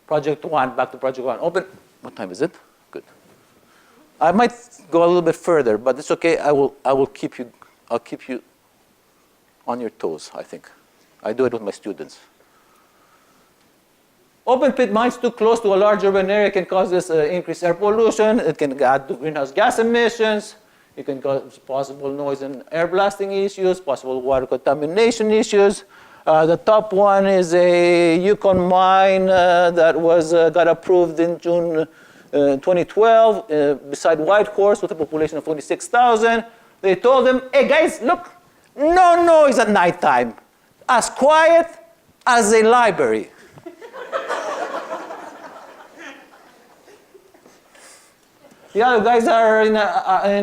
Project 1, back to Project 1. Open. What time is it? Good. I might go a little bit further, but it's okay. I'll keep you on your toes, I think. I do it with my students. Open pit mines too close to a large urban area can cause this increased air pollution. It can add to greenhouse gas emissions. It can cause possible noise and air blasting issues, possible water contamination issues. The top one is a Yukon mine that got approved in June 2012 beside Whitehorse with a population of 26,000. They told them, hey guys, look, no noise at nighttime. As quiet as a library. The other guys are in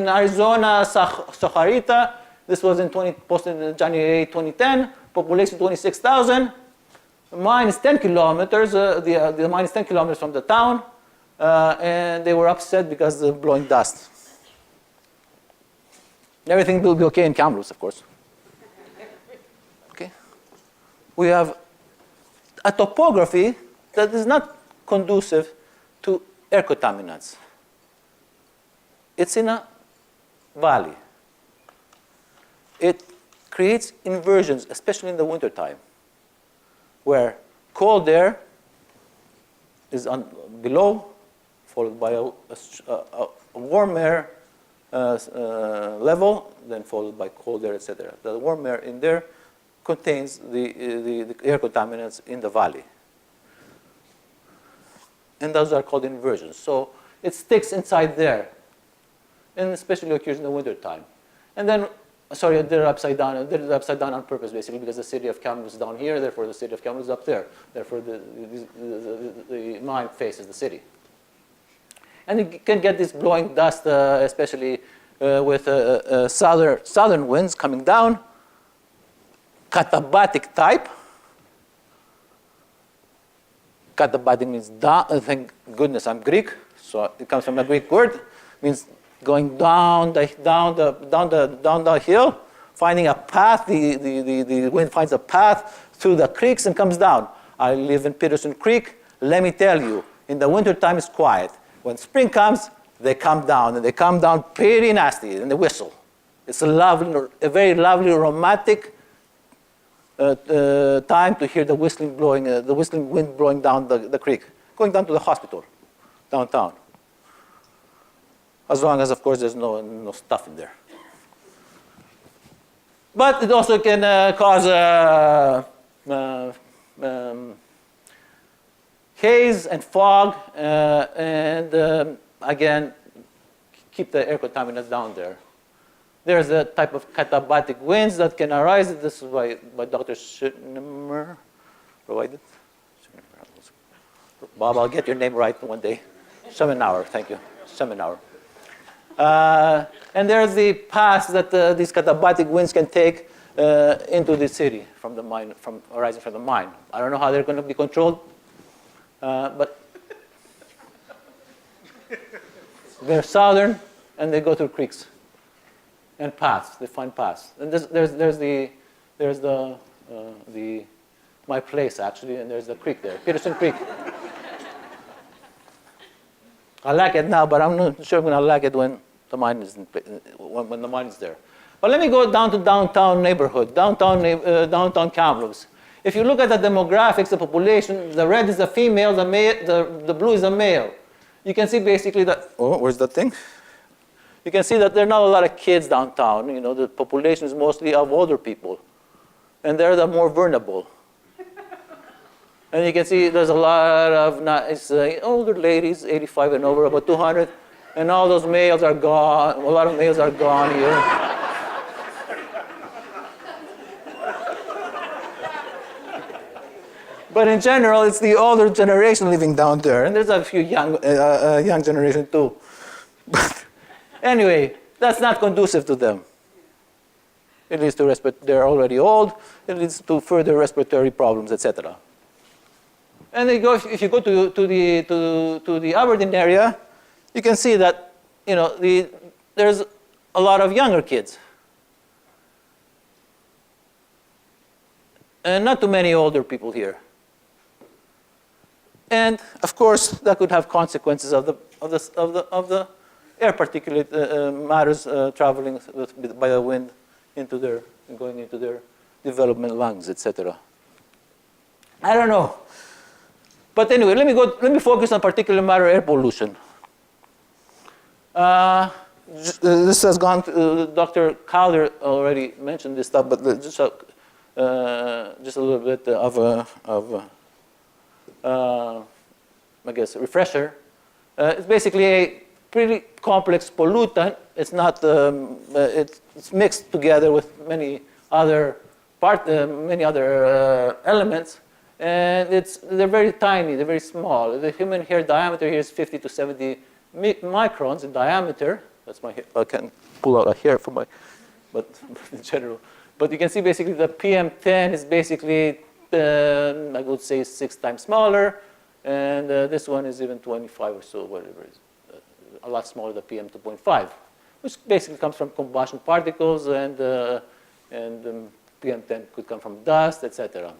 Arizona, Saharita. This was posted in January 2010. Population 26,000. The mine is 10 kilometers. The mine is 10 kilometers from the town. And they were upset because of blowing dust. Everything will be okay in Kamloops, of course. Okay. We have a topography that is not conducive to air contaminants. It's in a valley. It creates inversions, especially in the wintertime, where cold air is below, followed by a warm air level, then followed by cold air, etc. The warm air in there contains the air contaminants in the valley. And those are called inversions. So it sticks inside there, and especially occurs in the wintertime. And then, sorry, they're upside down. They're upside down on purpose, basically, because the city of Kamloops is down here, therefore the city of Kamloops is up there. Therefore, the mine faces the city. And you can get this blowing dust, especially with southern winds coming down, Catabolic type. Catabolic means down. Thank goodness I'm Greek, so it comes from a Greek word. It means going down the hill, finding a path. The wind finds a path through the creeks and comes down. I live in Peterson Creek. Let me tell you, in the wintertime it's quiet. When spring comes, they come down, and they come down pretty nasty, and they whistle. It's a very lovely, romantic time to hear the whistling wind blowing down the creek, going down to the hospital downtown. As long as, of course, there's no stuff in there. But it also can cause haze and fog, and again, keep the air contaminants down there. There's a type of catabolic winds that can arise. This is by Dr. Schirmer provided. Bob, I'll get your name right one day. Schemenauer, thank you. Schemenauer. And there's the paths that these catabolic winds can take into the city from the mine, arising from the mine. I don't know how they're going to be controlled, but they're southern and they go through creeks and paths. They find paths. And there's my place actually, and there's the creek there, Peterson Creek. I like it now, but I'm not sure I'm going to like it when the mine is when the mine is there. But let me go down to downtown neighborhood, downtown Kamloops. If you look at the demographics, the population, the red is the female, the blue is the male. You can see basically that. Oh, where's that thing? You can see that there are not a lot of kids downtown. You know, the population is mostly of older people, and they're the more vulnerable. And you can see there's a lot of older ladies, 85 and over, about 200, and all those males are gone. A lot of males are gone here. But in general, it's the older generation living down there, and there's a few young generation too. But anyway, that's not conducive to them. It leads to they're already old. It leads to further respiratory problems, etc. And if you go to the Aberdeen area, you can see that there's a lot of younger kids, and not too many older people here. And of course, that could have consequences of the air particulate matters traveling by the wind going into their development lungs, etc. I don't know. But anyway, let me focus on particulate matter air pollution. This has gone to, Dr. Calder already mentioned this stuff, but just a little bit of I guess, refresher. It's basically a pretty complex pollutant. It's not, it's mixed together with many other elements. And they're very tiny, they're very small. The human hair diameter here is 50 to 70 microns in diameter. That's my hair. I can pull out a hair from my, but in general. But you can see basically the PM10 is basically, I would say 6 times smaller. And this one is even 25 or so, whatever it is. A lot smaller than PM2.5, which basically comes from combustion particles, and PM10 could come from dust, etc.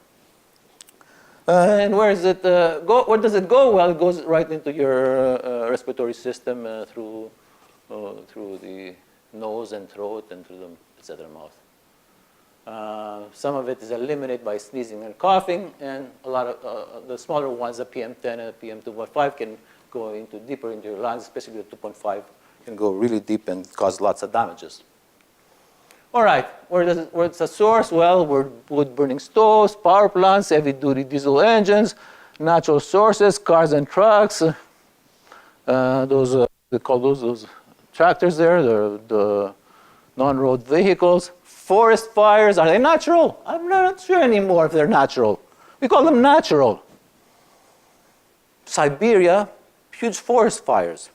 And where does it go? Where does it go? Well, it goes right into your respiratory system through the nose and throat and through the etc. mouth. Some of it is eliminated by sneezing and coughing, and a lot of the smaller ones, the PM10 and the PM2.5, can go deeper into your lungs, especially the 2.5 can go really deep and cause lots of damages. All right, where's the source? Well, wood-burning stoves, power plants, heavy-duty diesel engines, natural sources, cars and trucks. They call those tractors there, the non-road vehicles. Forest fires, are they natural? I'm not sure anymore if they're natural. We call them natural. Siberia, huge forest fires.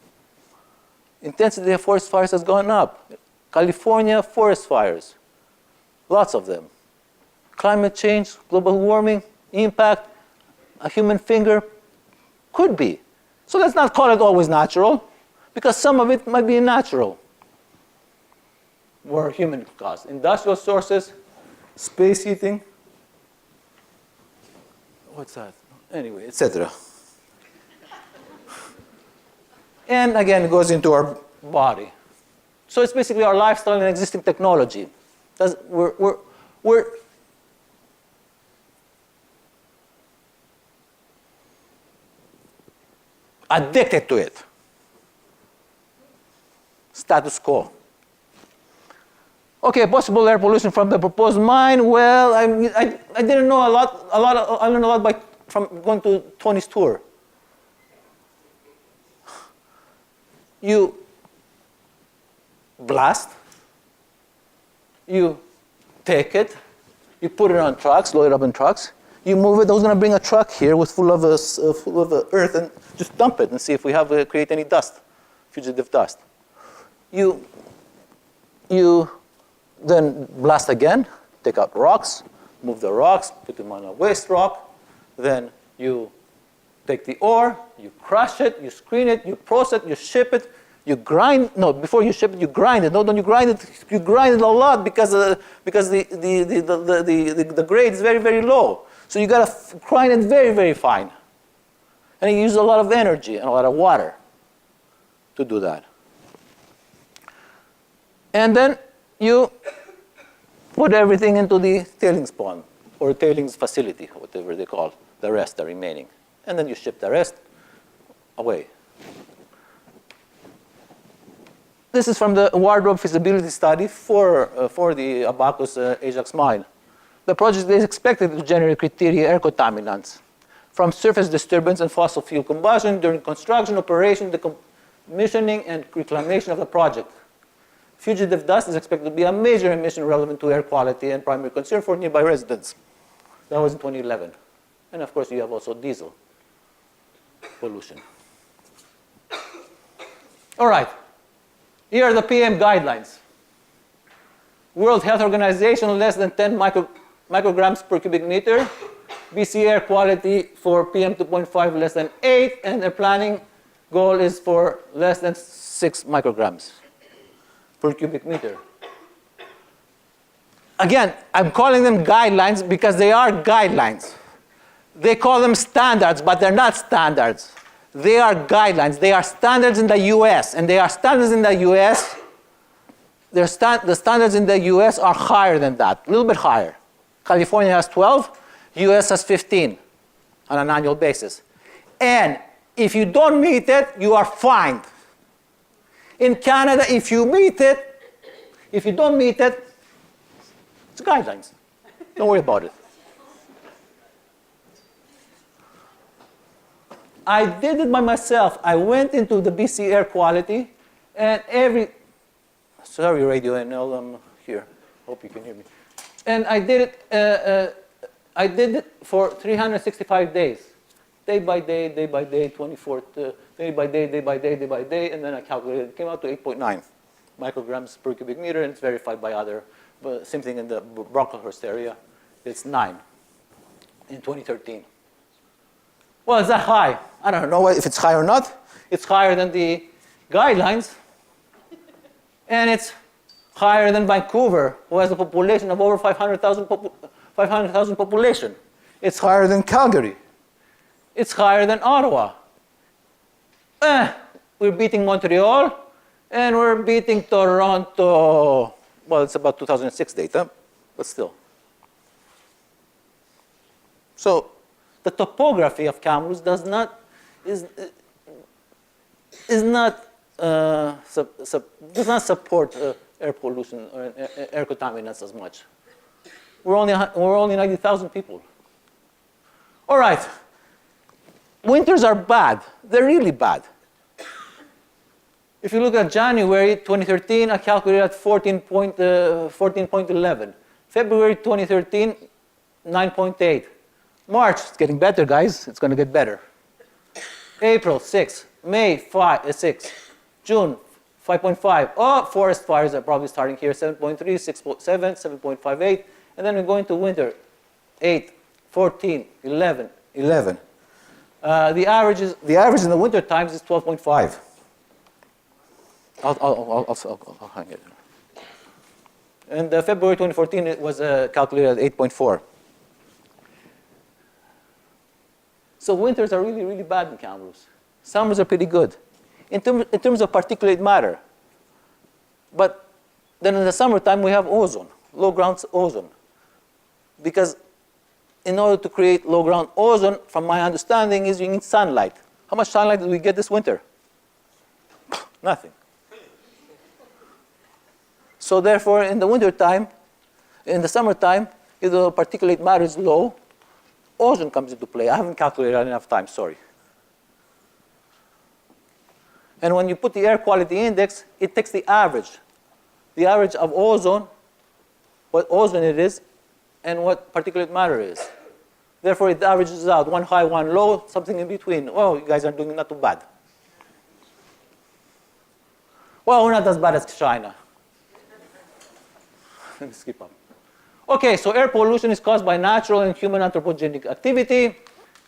Intensity of forest fires has gone up. California, forest fires, lots of them. Climate change, global warming, impact, a human finger, could be. So let's not call it always natural, because some of it might be natural or human caused. Industrial sources, space heating, what's that? Anyway, etc. And again, it goes into our body. So it's basically our lifestyle and existing technology. We're addicted to it. Status quo. Okay, possible air pollution from the proposed mine. Well, I didn't know a lot. I learned a lot from going to Tony's tour. You blast, you take it, you put it on trucks, load it up in trucks, you move it. I was going to bring a truck here full of earth and just dump it and see if we have create any dust, fugitive dust. You then blast again, take out rocks, move the rocks, put them on a waste rock, then you take the ore, you crush it, you screen it, you process it, you ship it, you grind. No, before you ship it, you grind it. No, don't you grind it? You grind it a lot because the grade is very, very low. So you got to grind it very, very fine, and you use a lot of energy and a lot of water to do that. And then you put everything into the tailings pond or tailings facility, whatever they call the rest, the remaining, and then you ship the rest away. This is from the wardrobe feasibility study for the Abacus Ajax mine. The project is expected to generate criteria air contaminants from surface disturbance and fossil fuel combustion during construction, operation, decommissioning, and reclamation of the project. Fugitive dust is expected to be a major emission relevant to air quality and primary concern for nearby residents. That was in 2011. And of course, you have also diesel pollution. All right. Here are the PM guidelines. World Health Organization, less than 10 micrograms per cubic meter. BC air quality for PM 2.5, less than 8. And their planning goal is for less than 6 micrograms per cubic meter. Again, I'm calling them guidelines because they are guidelines. They call them standards, but they're not standards. They are guidelines. They are standards in the US. And they are standards in the US. The standards in the US are higher than that, a little bit higher. California has 12, US has 15 on an annual basis. And if you don't meet it, you are fined. In Canada, if you meet it, if you don't meet it, it's guidelines. Don't worry about it. I did it by myself. I went into the BC air quality, and sorry, radio and all, I'm here. Hope you can hear me. And I did it for 365 days. Day by day, 24, day by day, and then I calculated. It came out to 8.9 micrograms per cubic meter, and it's verified by other. But same thing in the Brocklehurst area. It's 9 in 2013. Well, is that high? I don't know if it's high or not. It's higher than the guidelines, and it's higher than Vancouver, who has a population of over 500,000 population. It's higher than Calgary. It's higher than Ottawa. We're beating Montreal, and we're beating Toronto. Well, it's about 2006 data, but still. So the topography of Kamloops does not support air pollution or air contaminants as much. We're only 90,000 people. All right. Winters are bad. They're really bad. If you look at January 2013, I calculated at 14.11. February 2013, 9.8. March, it's getting better, guys. It's going to get better. April, 6. May, 6. June, 5.5. Oh, forest fires are probably starting here, 7.3, 6.7, 7.58. And then we go into winter, 8, 14, 11, 11. The average in the winter times is 12.5. I'll hang it. And February 2014, it was calculated at 8.4. So winters are really, really bad in Kamloops. Summers are pretty good. In terms of particulate matter. But then in the summertime, we have ozone, low ground ozone. Because in order to create low ground ozone, from my understanding, is you need sunlight. How much sunlight did we get this winter? Nothing. So therefore, in the wintertime, in the summertime, if the particulate matter is low, ozone comes into play. I haven't calculated enough time, sorry. And when you put the air quality index, it takes the average of ozone, what ozone it is, and what particulate matter is. Therefore, it averages out, one high, one low, something in between. Well, you guys are doing not too bad. Well, we're not as bad as China. Let me skip up. Okay, so air pollution is caused by natural and human anthropogenic activity.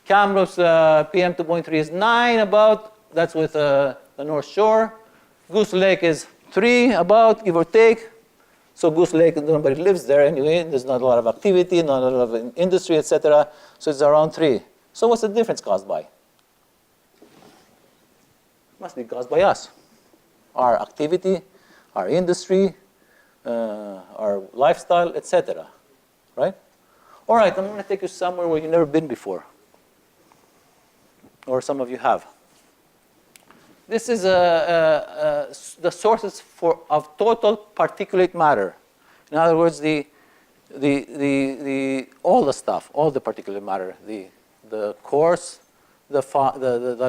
Kamloops PM 2.3 is 9 about. That's with the North Shore. Goose Lake is 3 about, give or take. So Goose Lake, nobody lives there anyway. There's not a lot of activity, not a lot of industry, etc. So it's around 3. So what's the difference caused by? Must be caused by us. Our activity, our industry, our lifestyle, etc. Right? All right, I'm going to take you somewhere where you've never been before. Or some of you have. This is the sources of total particulate matter. In other words, all the stuff, all the particulate matter, the coarse, the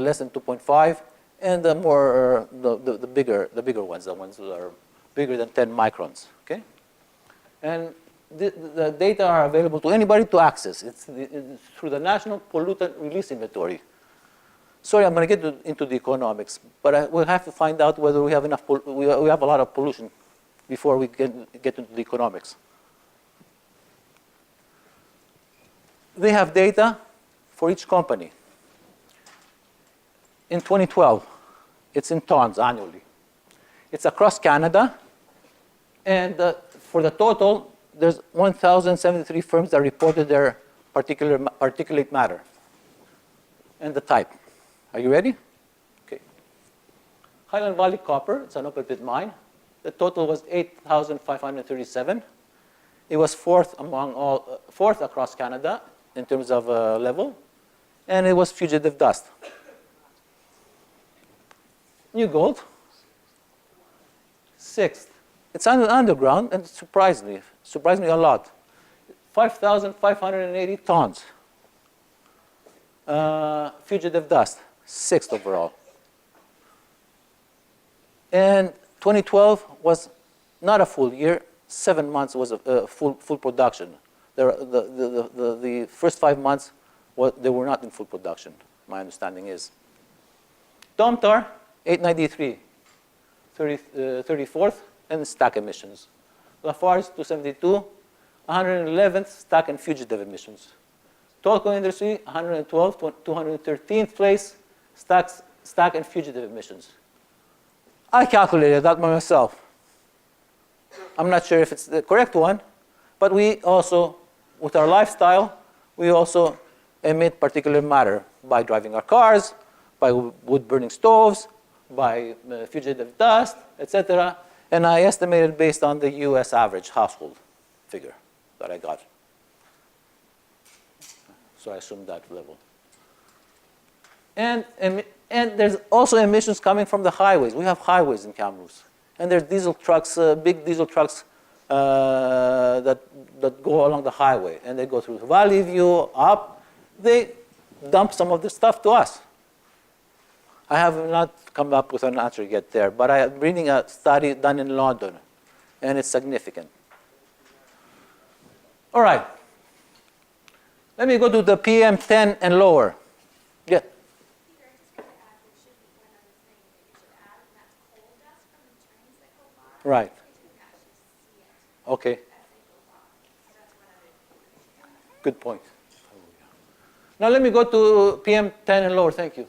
less than 2.5, and the more the bigger ones, the ones that are bigger than 10 microns. Okay, and the data are available to anybody to access. It's through the National Pollutant Release Inventory. Sorry, I'm going to get into the economics, but we'll have to find out whether we have enough. We have a lot of pollution before we get into the economics. They have data for each company. In 2012, it's in tons annually. It's across Canada, and for the total, there's 1,073 firms that reported their particulate matter and the type. Are you ready? Okay. Highland Valley copper, it's an open pit mine. The total was 8,537. It was fourth across Canada in terms of level, and it was fugitive dust. New gold, sixth. It's underground, and it surprised me a lot. 5,580 tons. Fugitive dust, sixth overall. And 2012 was not a full year. 7 months was a full production. The first 5 months, they were not in full production, my understanding is. Domtar, 893, 34th, and stack emissions. Lafarge, 272, 111th stack and fugitive emissions. Tolko Industry, 112th, 213th place, stack and fugitive emissions. I calculated that by myself. I'm not sure if it's the correct one, but we also, with our lifestyle, we also emit particulate matter by driving our cars, by wood-burning stoves, by fugitive dust, etc. And I estimated based on the US average household figure that I got. So I assumed that level. And there's also emissions coming from the highways. We have highways in Kamloops. And there's diesel trucks, big diesel trucks that go along the highway. And they go through Valley View, up. They dump some of the stuff to us. I have not come up with an answer yet there, but I am reading a study done in London, and it's significant. All right. Let me go to the PM10 and lower. Yeah. Right. Okay. Good point. Now let me go to PM10 and lower. Thank you.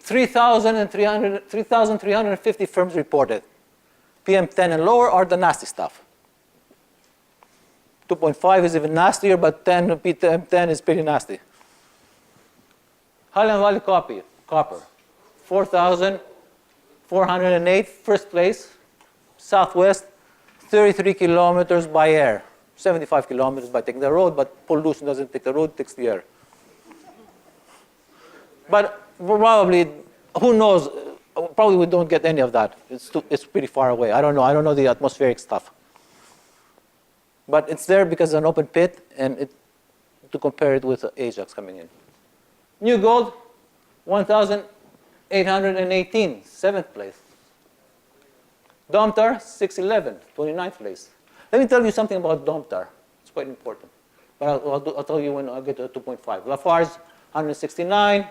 3,350 firms reported. PM10 and lower are the nasty stuff. 2.5 is even nastier, but PM10 is pretty nasty. Highland Valley copper, 4,408, first place, southwest, 33 kilometers by air, 75 kilometers by taking the road, but pollution doesn't take the road, it takes the air. But probably, who knows, probably we don't get any of that. It's pretty far away. I don't know the atmospheric stuff. But it's there because it's an open pit, and to compare it with Ajax coming in. New gold, 1,818, 7th place. Domtar, 611, 29th place. Let me tell you something about Domtar. It's quite important. But I'll tell you when I get to 2.5. Lafarge, 169,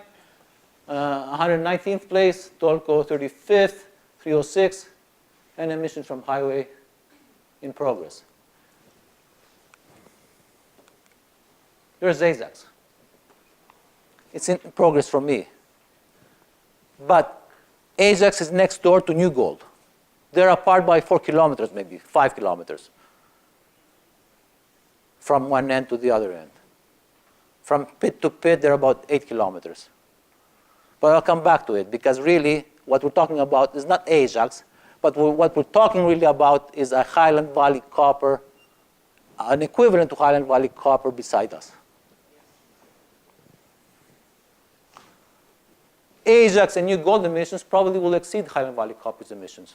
119th place. Tolko, 35th, 306, and emissions from highway in progress. Here's Ajax. It's in progress for me. But Ajax is next door to New Gold. They're apart by 4 kilometers, maybe 5 kilometers. From one end to the other end. From pit to pit, they're about 8 kilometers. But I'll come back to it, because really, what we're talking about is not Ajax, but what we're talking really about is a Highland Valley copper, an equivalent to Highland Valley copper beside us. Ajax and New Gold emissions probably will exceed Highland Valley copper's emissions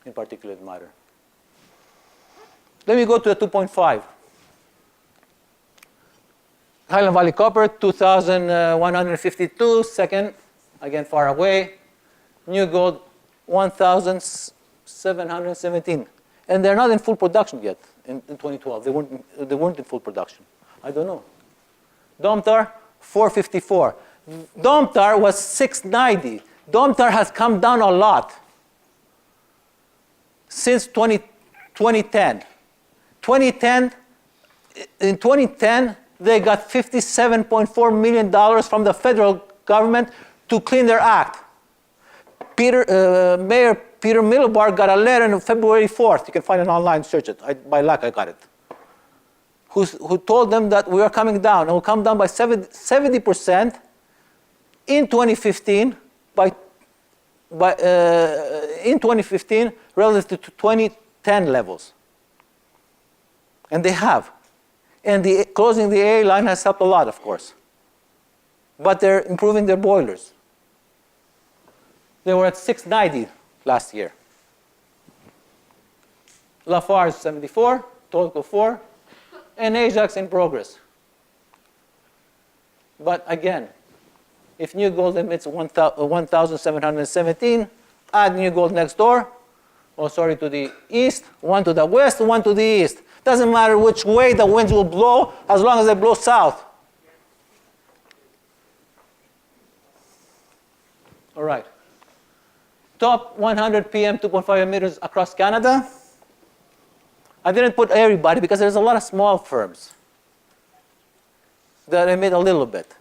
in particulate matter. Let me go to the 2.5. Highland Valley copper, 2,152, second, again far away. New Gold, 1,717. And they're not in full production yet in 2012. They weren't in full production. I don't know. Domtar, 454. Domtar was 690. Domtar has come down a lot since 2010. In 2010, they got $57.4 million from the federal government to clean their act. Mayor Peter Middlebar got a letter on February 4th. You can find it online, search it. By luck, I got it. Who told them that we are coming down, and we'll come down by 70% in 2015 in 2015 relative to 2010 levels. And they have. And closing the A line has helped a lot, of course. But they're improving their boilers. They were at 690 last year. Lafarge 74, Tolko 4, and Ajax in progress. But again, if New Gold emits 1,717, add New Gold next door, to the east, one to the west, one to the east. Doesn't matter which way the winds will blow, as long as they blow south. All right. Top 100 PM 2.5 emitters across Canada. I didn't put everybody because there's a lot of small firms that emit a little bit,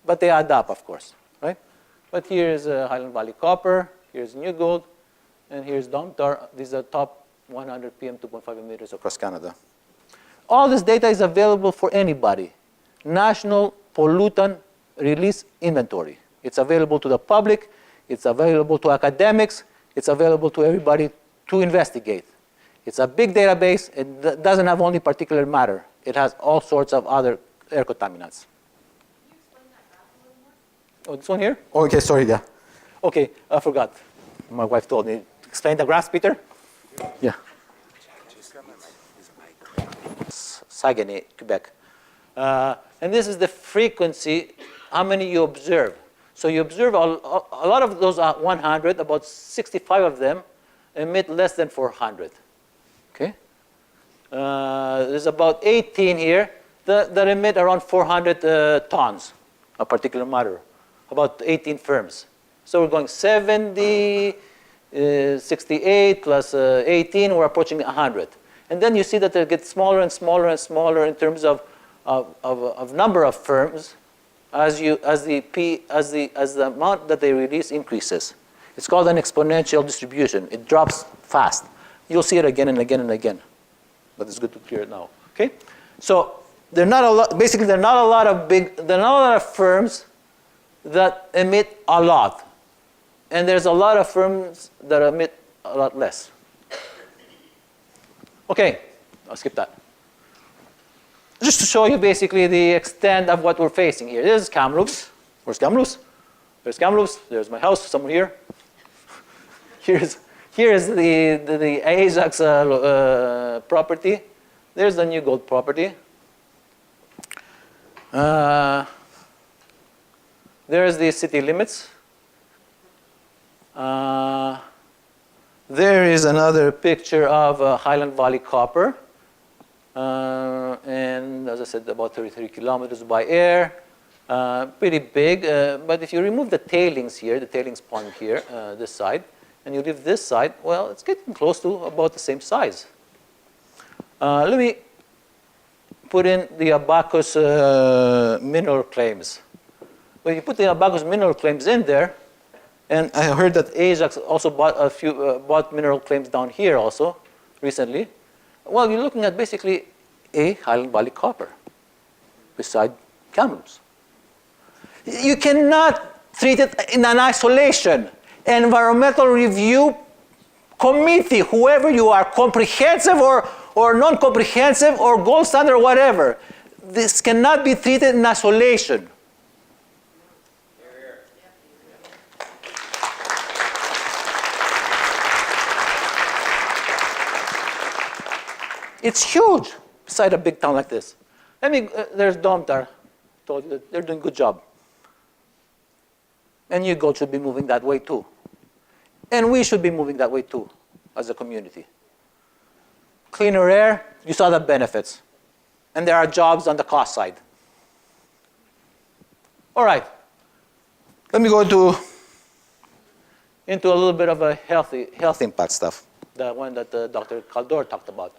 but they add up, of course, right? But here's Highland Valley Copper, here's New Gold, and here's Domtar. These are top 100 PM 2.5 emitters across Canada. All this data is available for anybody. National Pollutant Release Inventory. It's available to the public. It's available to academics. It's available to everybody to investigate. It's a big database. It doesn't have only particulate matter. It has all sorts of other air contaminants. Can you explain that graph a little more? Oh, this one here? Oh, okay, sorry, yeah. Okay, I forgot. My wife told me. Explain the graphs, Peter? Yeah. Saguenay, Quebec. And this is the frequency, how many you observe. So you observe a lot of those are 100, about 65 of them emit less than 400. Okay? There's about 18 here that emit around 400 tons of particulate matter, about 18 firms. So we're going 70, 68 plus 18, we're approaching 100. And then you see that they get smaller and smaller and smaller in terms of number of firms as the amount that they release increases. It's called an exponential distribution. It drops fast. You'll see it again and again and again. But it's good to clear it now. Okay? So there are not a lot, basically there are not a lot of firms that emit a lot. And there's a lot of firms that emit a lot less. Okay, I'll skip that. Just to show you basically the extent of what we're facing here. This is Kamloops. Where's Kamloops? There's Kamloops. There's my house somewhere here. Here's the Ajax property. There's the New Gold property. There's the city limits. There is another picture of Highland Valley Copper. And as I said, about 33 kilometers by air. Pretty big. But if you remove the tailings here, the tailings pond here, this side, and you leave this side, well, it's getting close to about the same size. Let me put in the Abacus mineral claims. When you put the Abacus mineral claims in there, and I heard that Ajax also bought mineral claims down here also recently. Well, you're looking at basically a Highland Valley Copper beside Kamloops. You cannot treat it in an isolation. Environmental review committee, whoever you are, comprehensive or non-comprehensive or gold standard or whatever, this cannot be treated in isolation. It's huge beside a big town like this. There's Domtar. Told you that they're doing a good job. And New Gold should be moving that way too. And we should be moving that way too as a community. Cleaner air, you saw the benefits. And there are jobs on the cost side. All right. Let me go into a little bit of a health impact stuff. The one that Dr. Caldor talked about.